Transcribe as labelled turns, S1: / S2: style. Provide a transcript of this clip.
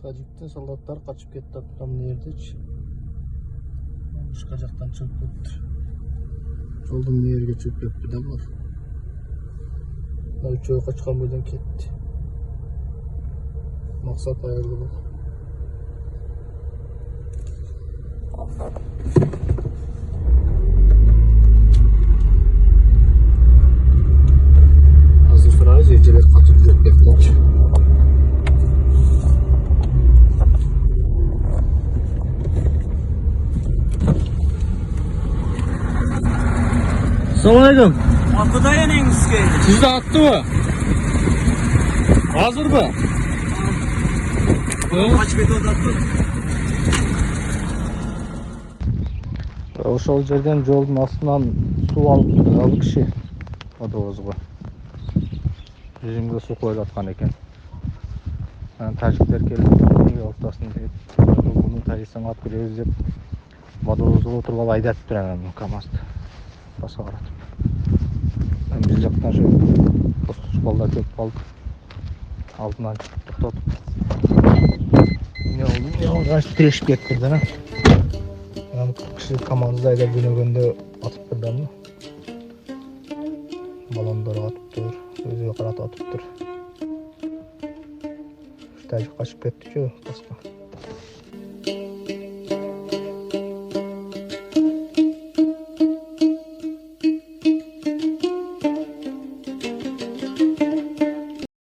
S1: Tacik'ten soldatlar kaçıp gitti tam neredeki. Başka jaktan çıkıp gitti. Жолдун yerге çıkıp gitti de var. Üçöğü kaçkan birden gitti. Maksat ayırdı. Hazır fırayız, eceler kaçıp gitti. Assalamualaikum.
S2: Akıda yeniniz ki.
S1: Siz de attı mı? Hazır mı?
S2: Kaç beti odattı?
S1: Ошол жерден жолдун астынан суу алып ал киши одобузга. Жүзүмгө суу коюлуп аткан экен. Анан тажиктер келип ортосунда муну тажикстанга алып келебиз деп водовозго отуруп алып айдатыптыр анан КамАЗды башка каратып. Биз жактан ошо балдар көп калды. Алдынан токтотуп. Не oldu? Тирешип кетти да. Киши КамАЗды айдап жөнөгөндө атып турдамы? Балондорго атыптыр, өзүгө каратып атыптыр. Тажик качып кеттичү башка.